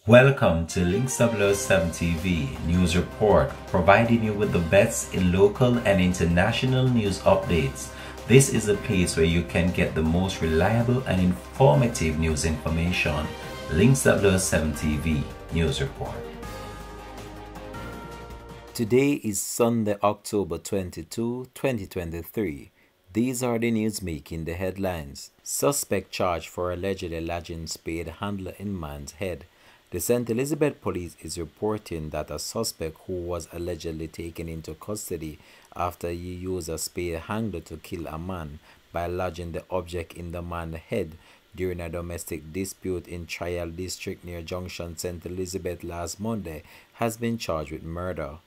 Welcome to Links 007 TV News Report, providing you with the best in local and international news updates. This is a place where you can get the most reliable and informative news information. Links 007 TV News Report. Today is Sunday, October 22, 2023. These are the news making the headlines. Suspect charged for allegedly lodging spade handler in man's head. The St. Elizabeth police is reporting that a suspect who was allegedly taken into custody after he used a spade handler to kill a man by lodging the object in the man's head during a domestic dispute in Trial District near Junction, St. Elizabeth last Monday has been charged with murder.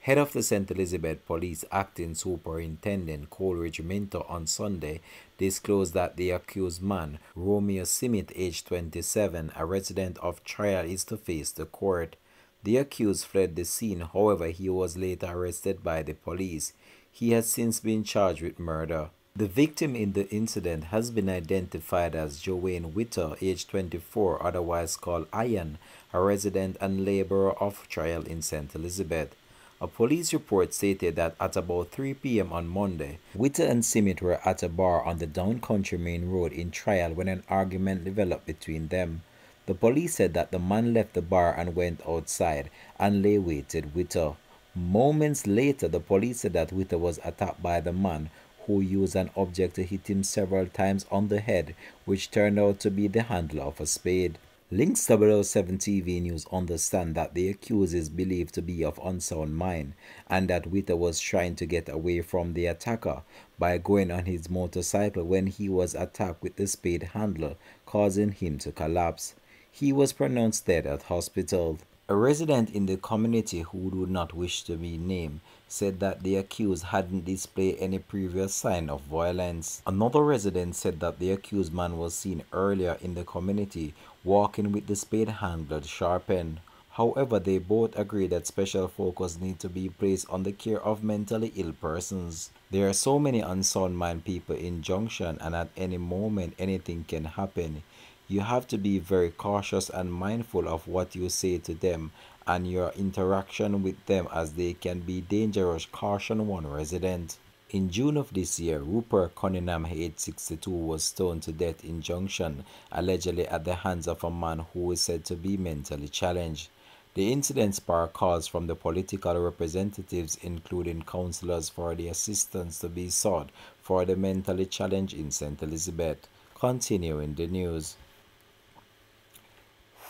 Head of the St. Elizabeth Police Acting Superintendent Coleridge Minto on Sunday disclosed that the accused man, Romeo Simit, aged 27, a resident of Trial, is to face the court. The accused fled the scene, however he was later arrested by the police. He has since been charged with murder. The victim in the incident has been identified as Joanne Witter, aged 24, otherwise called Ian, a resident and laborer of Trial in St. Elizabeth. A police report stated that at about 3 p.m. on Monday, Witter and Simit were at a bar on the Down Country Main Road in Trial when an argument developed between them. The police said that the man left the bar and went outside and lay waited Witter. Moments later, the police said that Witter was attacked by the man, who used an object to hit him several times on the head, which turned out to be the handle of a spade. Links 007 TV News understand that the accused is believed to be of unsound mind and that Witter was trying to get away from the attacker by going on his motorcycle when he was attacked with the spade handler, causing him to collapse. He was pronounced dead at hospital. A resident in the community who would not wish to be named said that the accused hadn't displayed any previous sign of violence. Another resident said that the accused man was seen earlier in the community walking with the spade handle sharpened. However, they both agree that special focus needs to be placed on the care of mentally ill persons. There are so many unsound mind people in Junction, and at any moment anything can happen. You have to be very cautious and mindful of what you say to them and your interaction with them, as they can be dangerous, cautioned one resident. In June of this year, Rupert Cunningham, aged 62, was stoned to death in Junction, allegedly at the hands of a man who is said to be mentally challenged. The incident sparked calls from the political representatives, including councillors, for the assistance to be sought for the mentally challenged in St. Elizabeth. Continuing the news.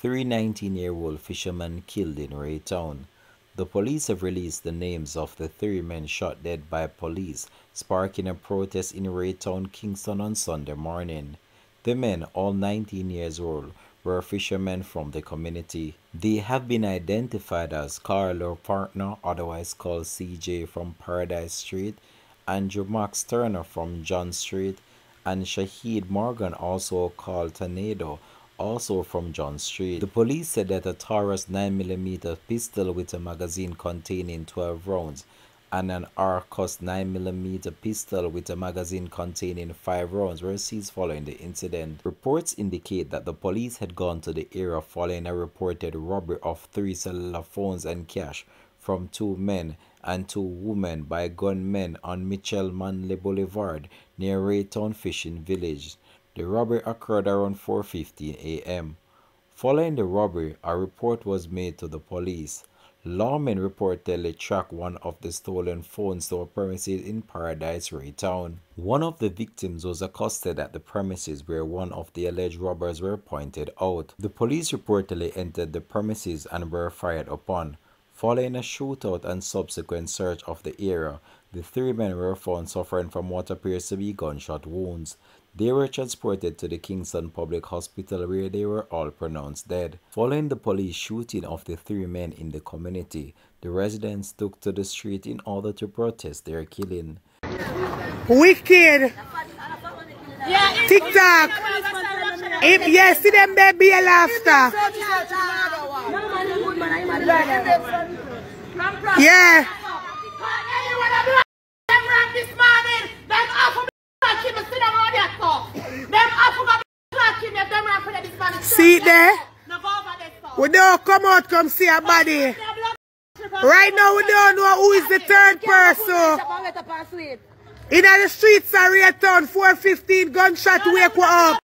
3 19-year-old fishermen killed in Rae Town. The police have released the names of the 3 men shot dead by police, sparking a protest in Rae Town, Kingston on Sunday morning. The men, all 19 years old, were fishermen from the community. They have been identified as Carlo Partner, otherwise called CJ, from Paradise Street, Andrew Max Turner from John Street, and Shahid Morgan, also called Tornado, also from John Street. The police said that a Taurus 9mm pistol with a magazine containing 12 rounds and an Arcus 9mm pistol with a magazine containing 5 rounds were seized following the incident. Reports indicate that the police had gone to the area following a reported robbery of 3 cellular phones and cash from 2 men and 2 women by gunmen on Mitchell Manley Boulevard near Rae Town Fishing Village. The robbery occurred around 4:15 a.m. Following the robbery, a report was made to the police. Lawmen reportedly tracked one of the stolen phones to a premises in Paradise, Rae Town. One of the victims was accosted at the premises where one of the alleged robbers were pointed out. The police reportedly entered the premises and were fired upon. Following a shootout and subsequent search of the area, the 3 men were found suffering from what appears to be gunshot wounds. They were transported to the Kingston Public Hospital, where they were all pronounced dead. Following the police shooting of the 3 men in the community, the residents took to the street in order to protest their killing. Wicked! TikTok! If you see them, baby, a laughter. Yeah! See there? We don't come out, come see a body. Right now, we don't know who is the third person. In the streets of Rae Town, 4:15 gunshot wake we up.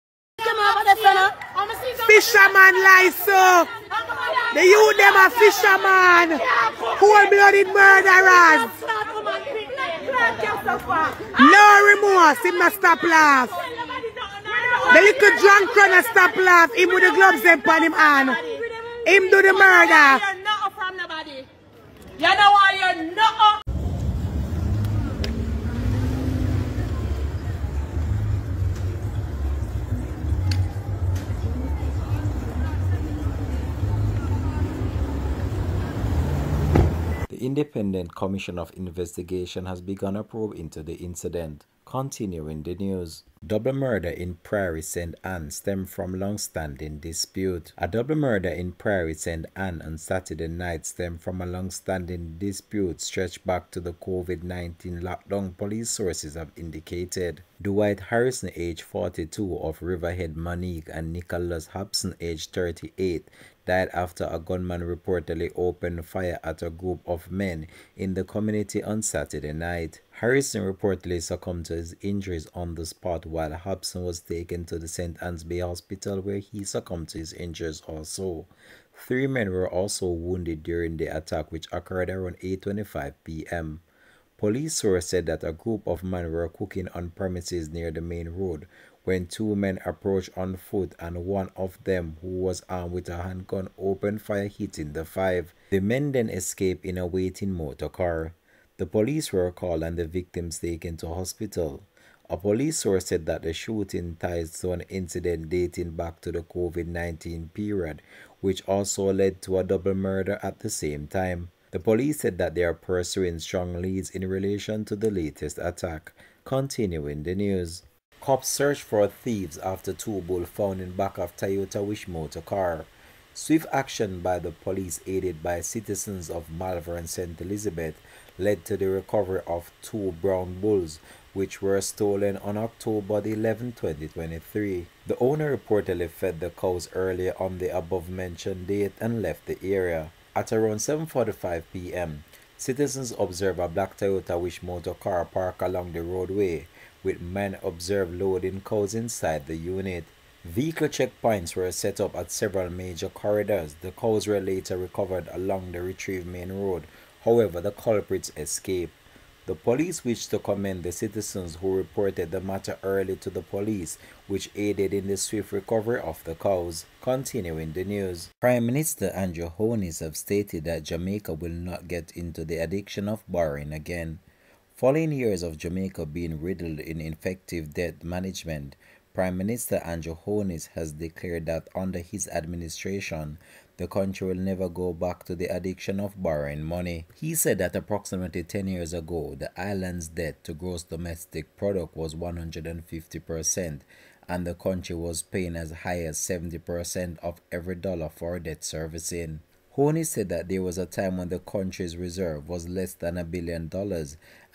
Fisherman lies so. The youth them are fisherman. Cold-blooded murderers. No remorse, him not stop laugh. The little drunk runner stop laugh. Him with the gloves upon him hand. Him do the murder. You know why you're not. The Independent Commission of Investigation has begun a probe into the incident. Continuing the news. Double murder in Prairie St. Anne stemmed from long-standing dispute. A double murder in Prairie St. Anne on Saturday night stemmed from a long-standing dispute stretched back to the COVID-19 lockdown, police sources have indicated. Dwight Harrison, age 42, of Riverhead, Monique, and Nicholas Hobson, age 38, died after a gunman reportedly opened fire at a group of men in the community on Saturday night. Harrison reportedly succumbed to his injuries on the spot, while Hobson was taken to the St. Anne's Bay Hospital, where he succumbed to his injuries also. 3 men were also wounded during the attack, which occurred around 8:25 p.m. Police sources said that a group of men were cooking on premises near the main road when 2 men approached on foot, and one of them, who was armed with a handgun, opened fire, hitting the 5. The men then escaped in a waiting motor car. The police were called and the victims taken to hospital. A police source said that the shooting ties to an incident dating back to the COVID-19 period, which also led to a double murder at the same time. The police said that they are pursuing strong leads in relation to the latest attack. Continuing the news. Cops search for thieves after 2 bulls found in back of Toyota Wish motor car. Swift action by the police, aided by citizens of Malvern and St. Elizabeth, led to the recovery of 2 brown bulls, which were stolen on October 11, 2023. The owner reportedly fed the cows earlier on the above-mentioned date and left the area. At around 7:45 p.m., citizens observed a black Toyota Wish motor car parked along the roadway, with men observed loading cows inside the unit. Vehicle checkpoints were set up at several major corridors. The cows were later recovered along the retrieved main road. However, the culprits escaped. The police wished to commend the citizens who reported the matter early to the police, which aided in the swift recovery of the cows. Continuing the news. Prime Minister Andrew Holness have stated that Jamaica will not get into the addiction of borrowing again. Following years of Jamaica being riddled in ineffective debt management, Prime Minister Andrew Holness has declared that under his administration, the country will never go back to the addiction of borrowing money. He said that approximately 10 years ago, the island's debt to gross domestic product was 150%, and the country was paying as high as 70% of every dollar for debt servicing. Holness said that there was a time when the country's reserve was less than $1 billion,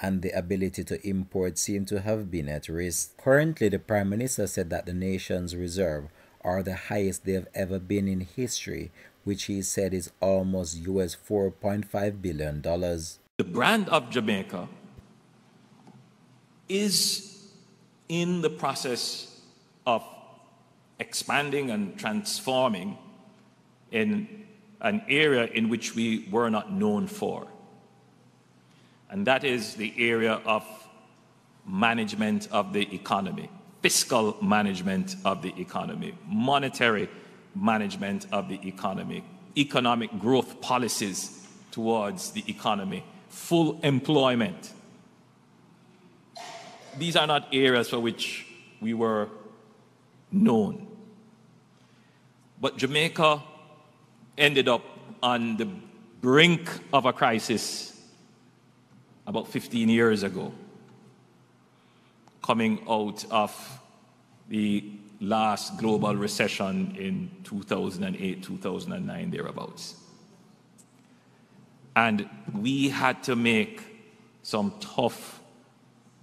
and the ability to import seemed to have been at risk. Currently, the Prime Minister said that the nation's reserve are the highest they have ever been in history, which he said is almost US $4.5 billion. The brand of Jamaica is in the process of expanding and transforming in an area in which we were not known for. And that is the area of management of the economy, fiscal management of the economy, monetary management of the economy, economic growth policies towards the economy, full employment. These are not areas for which we were known. But Jamaica ended up on the brink of a crisis about 15 years ago, coming out of the last global recession in 2008, 2009, thereabouts. And we had to make some tough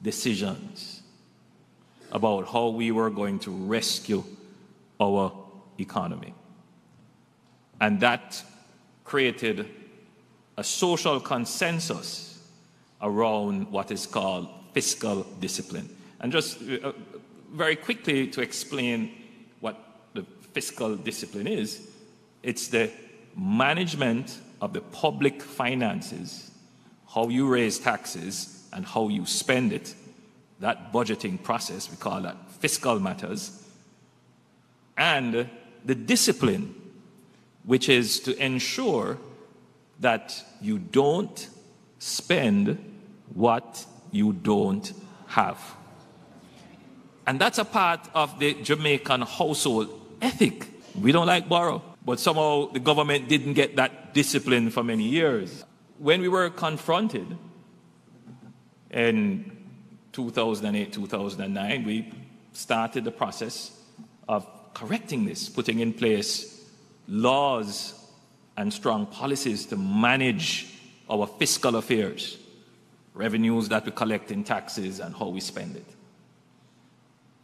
decisions about how we were going to rescue our economy. And that created a social consensus around what is called fiscal discipline. And just very quickly to explain what the fiscal discipline is, it's the management of the public finances, how you raise taxes and how you spend it. That budgeting process, we call that fiscal matters. And the discipline, which is to ensure that you don't spend what you don't have. And that's a part of the Jamaican household ethic. We don't like borrow, but somehow the government didn't get that discipline for many years. When we were confronted in 2008, 2009, we started the process of correcting this, putting in place laws and strong policies to manage our fiscal affairs, revenues that we collect in taxes and how we spend it,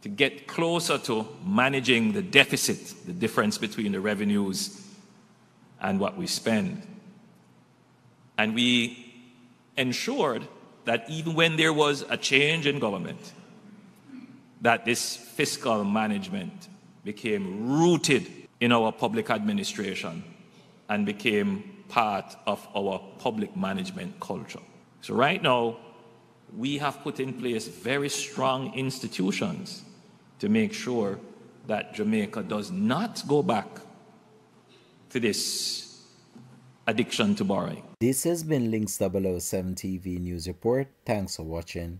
to get closer to managing the deficit, the difference between the revenues and what we spend. And we ensured that even when there was a change in government, that this fiscal management became rooted in our public administration and became part of our public management culture. So right now, we have put in place very strong institutions to make sure that Jamaica does not go back to this addiction to borrowing. This has been Links 007 TV News Report. Thanks for watching.